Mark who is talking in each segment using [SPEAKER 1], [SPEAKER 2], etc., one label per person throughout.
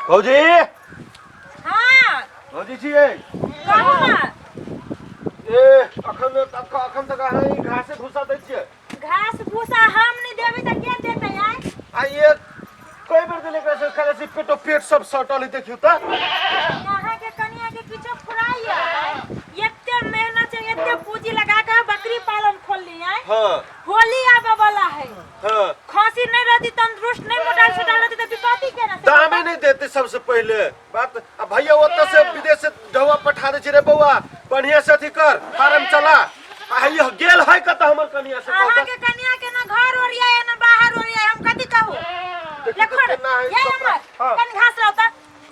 [SPEAKER 1] भौजी
[SPEAKER 2] हाँ
[SPEAKER 1] भौजी छियै
[SPEAKER 2] कहू ना।
[SPEAKER 1] ए अखन तक अहाँ ई घासे भूसा दै छियै?
[SPEAKER 2] घास भूसा हम नहीं देबे त के देते यार?
[SPEAKER 1] आ ये कई बेर देले के से खाली पेटो पेट सब सटल है देखियो त।
[SPEAKER 2] यहाँ के कनिया के किछो फुराइया एते मेहनत से एते पूंजी लगा के बकरी पालन खोल ली है।
[SPEAKER 1] हां
[SPEAKER 2] होली आवे वाला है।
[SPEAKER 1] हां
[SPEAKER 2] खांसी नहीं रहती, तंदुरुस्त नहीं, मोटाई छोटाई रहती तो विपत्ति के ना
[SPEAKER 1] दाम ही नहीं देते सबसे पहले बात। अब भैया ओत से विदेश से ढवा पठा दे छी रे बउआ, बढ़िया से अथी कर फार्म चला। आ ये गेल है कत हमर कनिया से
[SPEAKER 2] अहाँ के कनिया के ना घर ओरिया है ना बाहर ओरिया है, हम कथि कहू? देखो ये हमर कन घास रहता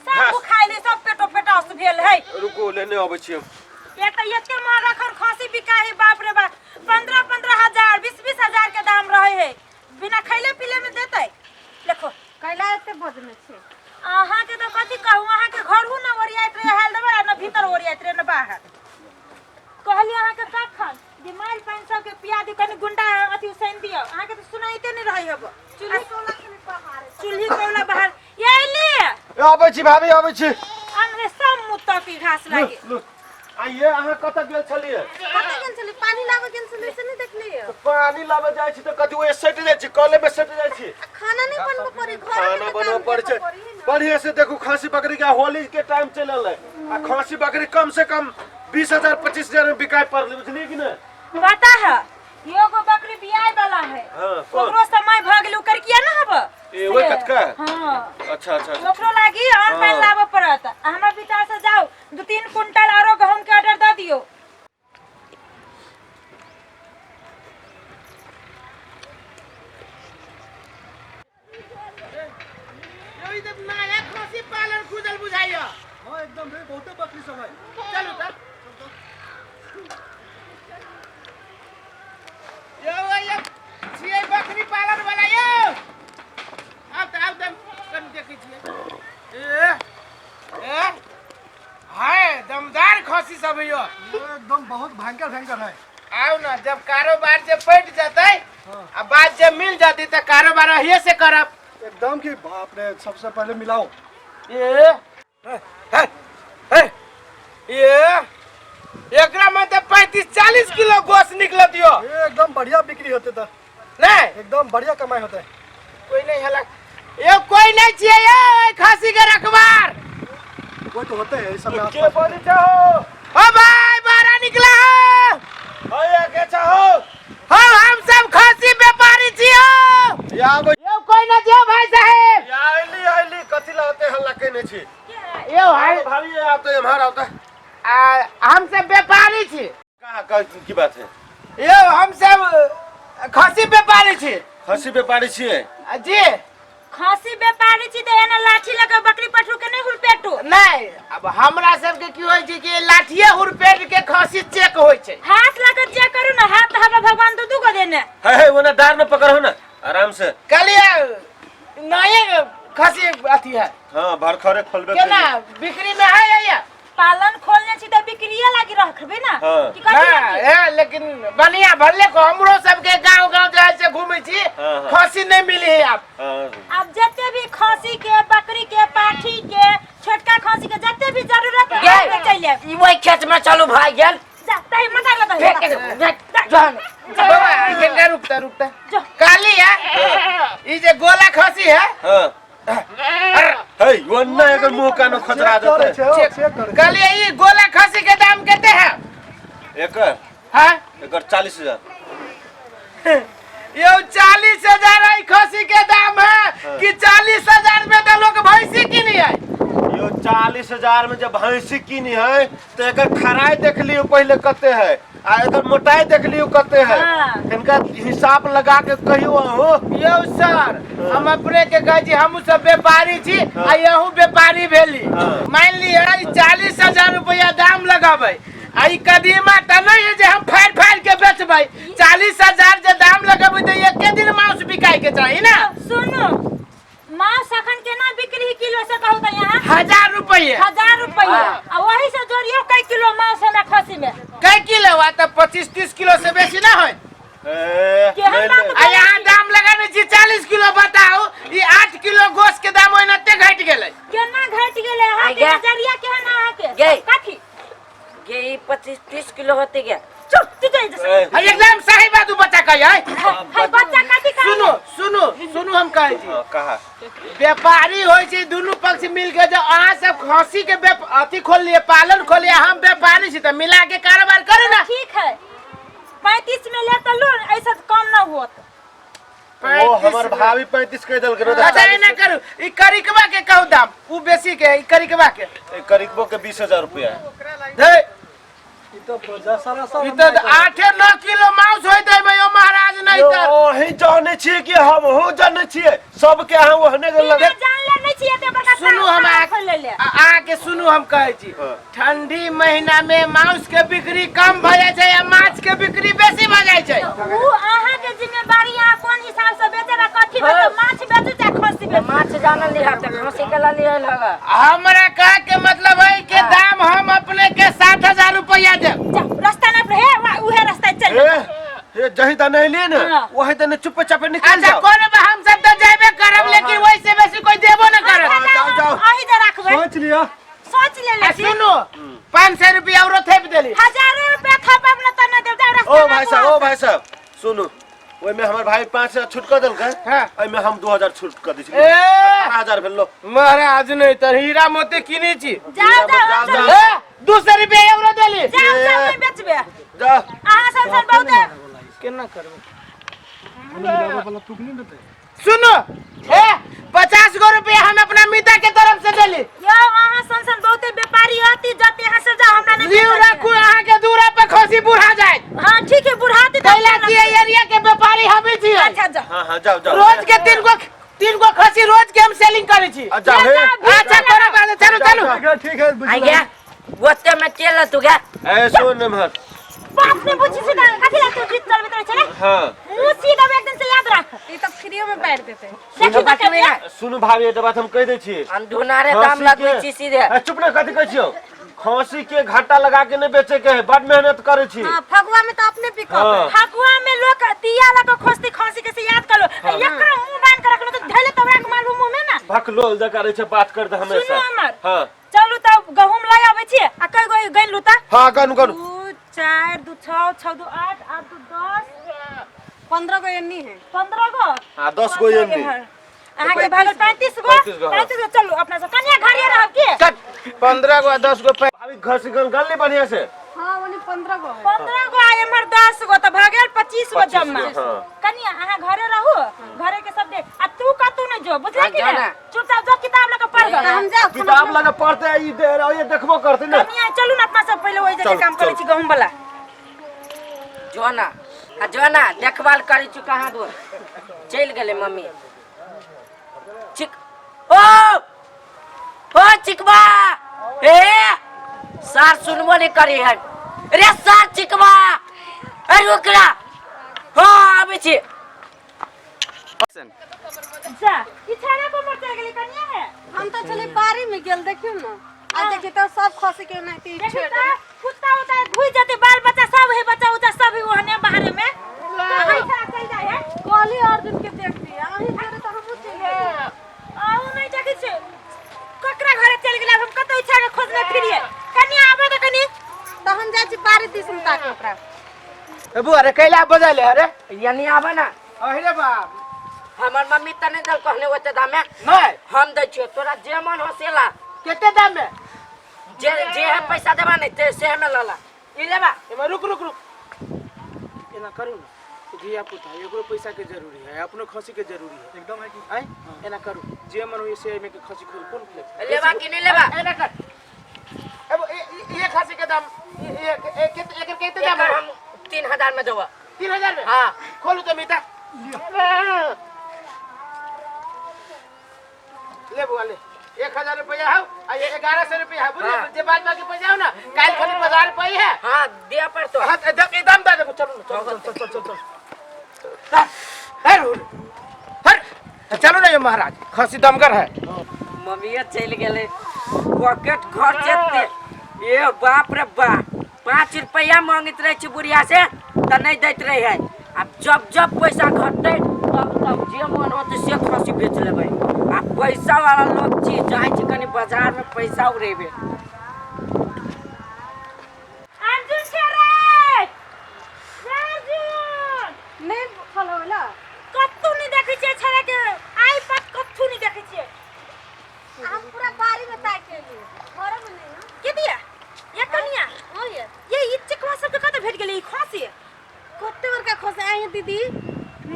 [SPEAKER 2] सब खाइ ले, सब पेटो पेटास भेल है।
[SPEAKER 1] रुको लेने आबै छी हम।
[SPEAKER 2] एक त एते महंगा खर खांसी बिका है, बाप रे बाप 15-15 हजार 20-20 हजार के दाम रहे है। बिना खैले पीले में देते देखो कैला एते बदने छे। अहाँ के तो कथि कहू, अहाँ के घर हु ना ओरियात रहे हाल देबा ना भीतर ओरियात रहे ना बाहर। कहली अहाँ के कखन जे माइल 500 के पिया दी कनी गुंडा अथि उसन दियो, अहाँ के तो सुनाइते नहीं रही हब। चूल्ही कोला बाहर ये ले
[SPEAKER 1] आबै छी भाभी आबै छी।
[SPEAKER 2] हमरे सब मुत्ता की घास लागे।
[SPEAKER 1] आ ये अहाँ कत गेल छलिए?
[SPEAKER 2] कत गेल छली? पानी लाबे गेल छली से नहीं देखलिए?
[SPEAKER 1] पानी लाबे जाय छी त कथि ओए सट जाय छी, कले में सट जाय छी।
[SPEAKER 2] खाना नहीं बनबो पड़ी, घर
[SPEAKER 1] खाना बनबो पड़े छै। बढ़िया से देखू खांसी बकरी का होली के टाइम चलल है। आ खांसी बकरी कम से कम 20,000-25,000 में बिकाय पड़ले, बुझलिए कि नहीं?
[SPEAKER 2] पता है एगो बकरी बियाय वाला है।
[SPEAKER 1] हां
[SPEAKER 2] ओकरो समय भ गेल, ओकर किया ना हब
[SPEAKER 1] ए ओए कतका?
[SPEAKER 2] हां
[SPEAKER 1] अच्छा
[SPEAKER 2] ओकरो लागी और पानी लाबे पड़त। हमरा विचार से जाओ 2-3 कुंटल आरो गहूम के ऑर्डर द दियो।
[SPEAKER 3] योई त नया खसी पालन खुजल बुझाइयो।
[SPEAKER 4] हां एकदम रे, बहुते बकरी सब है।
[SPEAKER 3] चलू त यो छियै बकरी पालन वाला यो। आउ त कन देखै छियै। ए हाय दमदार खसी सब यो।
[SPEAKER 4] एकदम बहुत भयंकर है।
[SPEAKER 3] आओ ना, जब कारोबार जे पट जाते आ बात जब मिल जाती त कारोबार हिये से करब।
[SPEAKER 4] एकदम की बाप रे, सबसे पहले मिलाओ।
[SPEAKER 3] ये एकरा में तो 35-40 किलो गोश्त निकल दियो।
[SPEAKER 4] ये एकदम बढ़िया बिक्री होते था,
[SPEAKER 3] नहीं
[SPEAKER 4] एकदम बढ़िया कमाई होता है।
[SPEAKER 3] कोई नहीं हला, ये कोई नहीं चाहिए ये खासी के रखवार।
[SPEAKER 4] वो तो होते हैं सब में
[SPEAKER 1] के
[SPEAKER 4] आसपास।
[SPEAKER 1] बोली चाहो?
[SPEAKER 3] ओ भाई बाहर निकला हो।
[SPEAKER 1] आया के चाहो?
[SPEAKER 3] हो हम सब खासी व्यापारी छियो।
[SPEAKER 1] या आबै
[SPEAKER 3] ये कोई ना दियो भाई साहब।
[SPEAKER 1] या आइली कथि लाते हल्ला केने छी?
[SPEAKER 3] ये भाई
[SPEAKER 1] भाभी आप तो हमारा होता है।
[SPEAKER 3] हम सब व्यापारी छी।
[SPEAKER 1] कहाँ की बात है?
[SPEAKER 3] ये हम सब खासी व्यापारी छी।
[SPEAKER 1] खसी व्यापारी छियै?
[SPEAKER 3] जी
[SPEAKER 2] खांसी व्यापारी छी त एना लाठी लगा बकरी पठू के नहीं हुरपेटू।
[SPEAKER 3] नहीं, अब हमरा सब के की होय छै कि लाठिए हुरपेट के खांसी चेक होय छै।
[SPEAKER 2] हाथ लगा चेक करू ना, हाथ हवा भगवान दूधू को देने।
[SPEAKER 1] है ओना डार में पकड़ो ना आराम से।
[SPEAKER 3] कलिया नए खांसी अथी है
[SPEAKER 1] हां भरखरे खोलबे
[SPEAKER 3] केना बिक्री में है या
[SPEAKER 2] पालन खोलने छी त बिक्रिया लागी रखबे ना
[SPEAKER 1] हाँ।
[SPEAKER 2] कि कथि लागी?
[SPEAKER 3] है, लेकिन बढ़िया भले को हमरो सब के गांव जाय से घूमै छी,
[SPEAKER 1] हाँ।
[SPEAKER 3] खांसी नहीं मिली है आप।
[SPEAKER 1] हां
[SPEAKER 2] अब जते भी खांसी के, बकरी के, पाठी के, छोटका खांसी के जते भी जरूरत है
[SPEAKER 3] गेल।
[SPEAKER 2] ले चले।
[SPEAKER 3] ई वही खेत में चलू भाई गेल।
[SPEAKER 2] जा तई मटा लगा
[SPEAKER 3] जान बाबा ये रुकता
[SPEAKER 2] जो।
[SPEAKER 3] काली है ई जे गोला खांसी है।
[SPEAKER 1] हां है वन्ना एकर मुंह कानो खतरा देते।
[SPEAKER 4] चेक कर।
[SPEAKER 3] काली ई गोला खांसी के दाम कितने है?
[SPEAKER 1] एकर
[SPEAKER 3] हां
[SPEAKER 1] एकर 40,000।
[SPEAKER 3] यो 40,000 है खांसी के दाम है कि 40,000 में तो लोग भैंसी किनी है।
[SPEAKER 1] यो 40,000 में जब भैंसी कीनी है तो एकर खराई देख लियो पहले कते है आ एकर मोटाई देख लियो कते है।
[SPEAKER 2] हाँ।
[SPEAKER 1] इनका हिसाब लगा के कहियो हो।
[SPEAKER 3] यो सर हम अपने के कहे छी, हम सब व्यापारी छी आ यहू व्यापारी भेली।
[SPEAKER 1] हाँ।
[SPEAKER 3] मान लिया 40,000 रुपया दाम लगाबे आ ई कदीमा त नहीं है जे हम फाड़ के बेचबै। 40,000 जे दाम लगाबे त एक दिन मांस बिकाय के चाहिए ना।
[SPEAKER 2] सुनो मांस अखन केना बिक्री किलो से कहू त यहाँ
[SPEAKER 3] 1,000 रुपया।
[SPEAKER 2] 1000 रुपया आ वही से जोड़ियो कई किलो मांस हमरा खांसी में।
[SPEAKER 3] कई किलो हुआ तो 25-30 किलो से बेसी ना है।
[SPEAKER 2] केहन बात
[SPEAKER 3] आ यहाँ दाम लगाने छी 40 किलो, बताओ ये 8 किलो गोश्त के दाम ओनते घट गेलै।
[SPEAKER 2] केना ले ले हां के नजरिया के है ना के
[SPEAKER 5] गे।
[SPEAKER 2] काठी
[SPEAKER 5] गे 25-30 किलो होते गया
[SPEAKER 2] चुप तू जाई जैसे
[SPEAKER 3] एकदम सही बात बच्चा कही है।
[SPEAKER 2] हाय बच्चा काठी का
[SPEAKER 3] सुनो सुनो सुनो हम कहे छी
[SPEAKER 1] कहा
[SPEAKER 3] व्यापारी होय छै दोनों पक्ष मिल के जो अहाँ सब खसी के अथी खोल लिए पालन खोल लिए हम व्यापारी छी त मिला के कारोबार करे ना।
[SPEAKER 2] ठीक है 35 में ले तो लो ऐसा कम ना होत
[SPEAKER 1] वो हमर भाभी 35 कह देल करो
[SPEAKER 3] अच्छा ना करू ई करिकबा के कहू दाम उ बेसी के ई करिकबा के
[SPEAKER 1] करीबो के 20,000 रुपया
[SPEAKER 3] दे
[SPEAKER 4] ई तो बजा सारा सब
[SPEAKER 3] ई तो 8-9 किलो मांस होय दे मैं महाराज नहीं त
[SPEAKER 1] ओही जाने छी कि हम हो जाने छी सब के हम ओहने के लगे
[SPEAKER 2] जान ले नहीं छिए ते बड़का
[SPEAKER 3] सुनू हम
[SPEAKER 2] ले ले
[SPEAKER 3] आके सुनू हम कहै छी ठंडी महीना में मांस के बिक्री कम भ जाय छै आ माछ के बिक्री बेसी भ जाय छै।
[SPEAKER 2] उ अहाँ के जिम्मेवारी आ कोन हिसाब से बेचेबा कथि बेचो माछ बेचो चाहे खस्सी बेचो
[SPEAKER 5] माछ जानल लिहा त खसी के ला लिया लगा
[SPEAKER 3] हमरा कहे के मतलब है कि दाम हम अपने के 60,000 रुपया दे
[SPEAKER 2] रास्ता ना रहे उहे रास्ता चल
[SPEAKER 1] ये जही त नहीं लिए ना
[SPEAKER 2] हाँ।
[SPEAKER 1] वही त चुप चाप निकल
[SPEAKER 3] अच्छा
[SPEAKER 1] जाओ।
[SPEAKER 3] कोन हम सब तो जाबे करब लेकिन वही से बेसी कोई देबो ना करब।
[SPEAKER 1] जाओ जाओ
[SPEAKER 2] आही दे रखबे
[SPEAKER 4] सोच लिया
[SPEAKER 2] सोच ले ले
[SPEAKER 3] सुनो 500 रुपया और थेप देली
[SPEAKER 2] 1000 रुपया थपब न त न देब जा रास्ता
[SPEAKER 1] ओ भाई साहब सुनु ओइ में हमर भाई 500 छूट कर देलकै
[SPEAKER 3] हां
[SPEAKER 1] ओइ में हम 2000 छूट कर दै छी
[SPEAKER 3] ए
[SPEAKER 1] 18000 भेल लो
[SPEAKER 3] महाराज नहीं त हीरा मोती किनी छी
[SPEAKER 2] जाओ
[SPEAKER 1] जाओ,
[SPEAKER 2] जाओ
[SPEAKER 1] जाओ।
[SPEAKER 3] 200 रुपया और देली
[SPEAKER 2] जाओ नहीं बेचबे
[SPEAKER 1] जा
[SPEAKER 2] अहाँ सब बहुत
[SPEAKER 3] केना करबे
[SPEAKER 4] वाला तुक नहीं देते
[SPEAKER 3] सुनो ए 50 गो रुपया हम अपना मिता के तरफ से देली
[SPEAKER 2] यो अहाँ संसन बहुते व्यापारी हती जते यहाँ से जा हमरा नहीं
[SPEAKER 3] जीव रखू अहाँ के दूरा पे खसी बुढ़ा जाए
[SPEAKER 2] हां ठीक है बुढ़ाती
[SPEAKER 3] कैला की एरिया के व्यापारी हमें छी
[SPEAKER 2] अच्छा जा
[SPEAKER 1] हां जाओ जाओ
[SPEAKER 3] रोज के 3 गो खसी रोज के हम सेलिंग करे छी।
[SPEAKER 1] जा हे
[SPEAKER 3] अच्छा करो बात चलो चलो
[SPEAKER 4] ठीक है
[SPEAKER 5] आई गया गोते में तेल तू गया
[SPEAKER 1] ए सुन नमहर
[SPEAKER 2] बात नहीं पूछी सीधा कथि ला तू जीत चल भीतर चले
[SPEAKER 1] हां
[SPEAKER 2] मुंह सीधा एक दिन से याद रख ई तो फ्रीओ में बैठ देते
[SPEAKER 1] सुनो
[SPEAKER 2] देखी बात में
[SPEAKER 1] सुनु भाभी ये बात हम कह दै छी
[SPEAKER 5] हम धुनारे दाम लगबै छी सीधे
[SPEAKER 1] ए चुप ना कथि कहै छियो खसी के घाटा लगा के नहीं बेचे के है बड़ मेहनत करे छी
[SPEAKER 2] हां फगुआ में तो अपने पिकअप फगुआ में लोग दिया लगा खोस्ती खसी के से याद कर लो एकरा मुंह बांध के रख लो तो धैले तो एक मालूम मुंह में ना
[SPEAKER 1] भकलोल जका रहे छै बात कर दे हमेशा
[SPEAKER 2] सुनो हमर
[SPEAKER 1] हां
[SPEAKER 2] चलू त गहूम लय आबै छी आ कई गई गइन लू त
[SPEAKER 1] हां गन गन
[SPEAKER 2] 2 4 2 6 6 2 8 8 2 10 15 गो एन्नी है 15 गो
[SPEAKER 1] हां 10 गो एन्नी
[SPEAKER 2] अहाँ के भागल 35 गो 35 गो चलू अपना सब कन्या घरे रहब के
[SPEAKER 3] 15 गो 10 गो
[SPEAKER 1] अभी घर से गल नहीं बढ़िया से
[SPEAKER 2] हां ओने 15 गो आए हमर 10 गो त भागल 25 गो जम्मा कन्या अहाँ घरे रहू घरे के सब देख आ तू कतू नहीं जो बुझला कि ना चुपचाप जो किताब लेके पढ़ गो हम जाओ
[SPEAKER 1] किताब लगा पढ़ते ई दे ये देखबो करते ना
[SPEAKER 2] कन्या चलू ना अपना सब पहले ओइ जगह काम करे छी गहूम वाला
[SPEAKER 5] जोना देखभाल करे छु कहां दो चल गेले मम्मी चिक ओ चिकबा ए सार सुनबो नहीं करी है रे सार चिकबा ए रुकरा हां आबै छी
[SPEAKER 2] जा इछारा को मर चल गेली कन्या है
[SPEAKER 6] हम तो चले बारी में गेल देखियो ना आ देखि तो सब खसी के नहीं ती
[SPEAKER 2] देखी त कुत्ता उता घुई जाते बाल बच्चा सब है बच्चा उता सब ओहने बाहर में कहां से चल जाए है
[SPEAKER 6] कोली अर्जुन के देखती आही करे तो हम चले
[SPEAKER 2] आऊ नहीं जाके छे ककरा घरे चल गेला हम कतो इच्छा के खोजने फिरिए कन्या आबे त कनी
[SPEAKER 6] तो हम जाय छी बारी दिसन ताके ओकरा
[SPEAKER 3] ए बुआ रे कैला बजाले अरे
[SPEAKER 5] यानी आबे ना
[SPEAKER 3] अरे बाप
[SPEAKER 5] हमर मम्मी तने दल कहने ओते दाम में
[SPEAKER 3] नहीं
[SPEAKER 5] हम दै छियो तोरा जे मन होसेला
[SPEAKER 3] केते दाम में
[SPEAKER 5] जे जे है पैसा देबा नहीं ते से में लला ई लेबा
[SPEAKER 3] एमे रुक एना करू ना धिया पुता एगो पैसा के जरूरी है अपनो खसी के जरूरी है
[SPEAKER 4] एकदम है कि
[SPEAKER 3] आई एना करू जे मन होय से एमे के खसी खोल कोन ले
[SPEAKER 5] लेबा कि नहीं लेबा
[SPEAKER 3] एना कर अब ये खसी के दाम एक केते दाम
[SPEAKER 5] एकर हम 3000 में देबा
[SPEAKER 3] 3000 में
[SPEAKER 5] हां
[SPEAKER 3] खोलू तो मीता ले बुआ ले 1000 रुपया हो आ ये 1100 रुपया है बुझे जे बाद बाकी पैसा हो ना काल खनी 1000 रुपया है
[SPEAKER 5] हां दे पर तो
[SPEAKER 3] हां एकदम दे दे चलो चलो ना ये महाराज खसी दमगर है
[SPEAKER 5] मम्मी चल गेले पॉकेट खर्चते ए बाप रे बाप 5 रुपया मांगत रहे छी बुढ़िया से त नहीं दैत रहे है अब जब पैसा घटते तब जे मन होते से खसी बेच लेबै आ पैसा वाला लोग छी जाय छी कनी बाजार में पैसा उड़ेबे
[SPEAKER 2] अर्जुन छरे अर्जुन
[SPEAKER 6] नहीं फॉलो होला
[SPEAKER 2] कत्तू नहीं देखै छियै छरे के आइ पत कत्तू नहीं देखै छियै
[SPEAKER 6] हम पूरा बारी में ताक के लिए घर में नहीं ना
[SPEAKER 2] के दिया ये कनिया
[SPEAKER 6] हां
[SPEAKER 2] ये ई चिकवा सब के कत भेट गेलै ई खसी
[SPEAKER 6] कत्ते बार का खसे आई है दीदी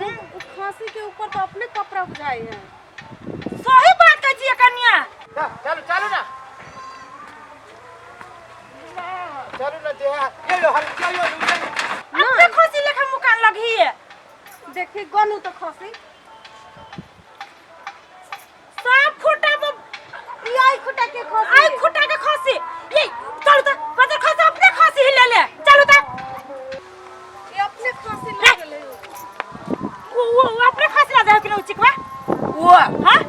[SPEAKER 6] वो खांसी के ऊपर तो अपने कपड़ा बुझाई है
[SPEAKER 2] सही बात कहै छियै कनिया
[SPEAKER 3] चलो चलो ना चलो ना देहा ये लो हल्का यो
[SPEAKER 2] अपने खसी लेखा मुकान लगी है
[SPEAKER 6] देखी गनु तो खांसी
[SPEAKER 2] सब खुटा
[SPEAKER 6] ये आई खुटा के खांसी
[SPEAKER 2] आई खुटा के खसी ये चलो तो बदर खसी अपने खसी ही ले ले चलो तो
[SPEAKER 6] ये अपने खांसी ले गेले
[SPEAKER 2] वो अपने खसी ला जाओ कि न चिकवा
[SPEAKER 5] वो
[SPEAKER 2] हां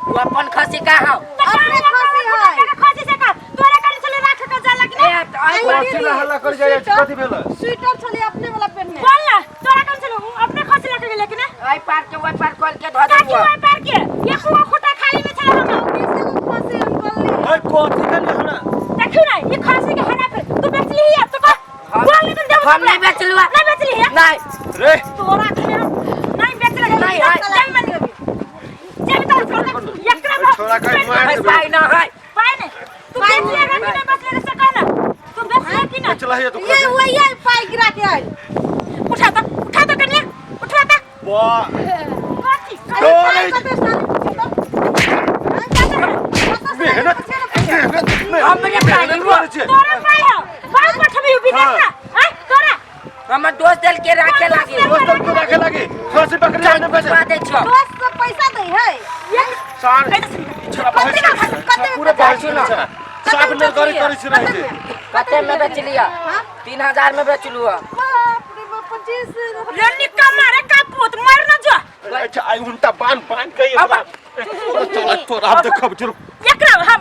[SPEAKER 5] वो अपन खसी का हो
[SPEAKER 6] अपने खसी है
[SPEAKER 2] खसी से का तोरा काली चले राख के जा लगी
[SPEAKER 5] ए आई
[SPEAKER 1] कथी ला हल्ला कर जाय कथी भेल
[SPEAKER 6] स्वेटर छले अपने वाला पहनने
[SPEAKER 2] बोल ना तोरा काली चले अपने खसी लेके गेले कि ना
[SPEAKER 5] आई पार के वो पार कर के धो
[SPEAKER 2] काकी
[SPEAKER 5] देबो
[SPEAKER 2] ओइ पार के ये खुआ खुटा खाली में चला हम
[SPEAKER 6] कैसे वो खांसी हम बोल ली
[SPEAKER 1] ओए कथी के हमरा
[SPEAKER 2] देखियो ना ये खसी के हना पे तू बेच ली है तो बोल नहीं तुम देबो
[SPEAKER 5] हम नहीं बेच लुआ
[SPEAKER 2] नहीं बेच ली है
[SPEAKER 5] नहीं
[SPEAKER 1] रे
[SPEAKER 2] तोरा के नहीं बेच रहा
[SPEAKER 5] नहीं,
[SPEAKER 2] चल मन चल तो छोड़ एकरा
[SPEAKER 1] छोड़ा कर मार
[SPEAKER 5] भाई
[SPEAKER 1] देबे
[SPEAKER 5] भाई ना है
[SPEAKER 2] पाए ने तू बेच लेगा कि नहीं बेच लेगा से कहना तू बेच ले कि ना
[SPEAKER 1] चला है तू
[SPEAKER 6] ये वो ये पाई गिरा के आई
[SPEAKER 2] उठा तो कन्या उठा तो
[SPEAKER 1] वाह
[SPEAKER 2] काची
[SPEAKER 1] डोरे मेहनत
[SPEAKER 5] हमरे पाई वो
[SPEAKER 2] तोरा पाए हो बाप पठबी विदेश ना हां तोरा
[SPEAKER 5] हम दोस्त दल के राखे लागे
[SPEAKER 1] दोस्त को रखे लगे खसी पकड़ जाने पे
[SPEAKER 5] बता दे छो
[SPEAKER 6] दोस्त को पैसा दे है
[SPEAKER 2] ये
[SPEAKER 1] सार छरा बहुत पूरे बहुत ना साफ न करी करी छ रही है
[SPEAKER 5] कते में बेच लिया 3000 में बेच लुआ
[SPEAKER 6] बाप रे बाप 25
[SPEAKER 2] रन्नी का मारे का पूत मर न जा
[SPEAKER 1] अच्छा आई उल्टा बांध के चला तो आप देखब चलो
[SPEAKER 2] एकरा हां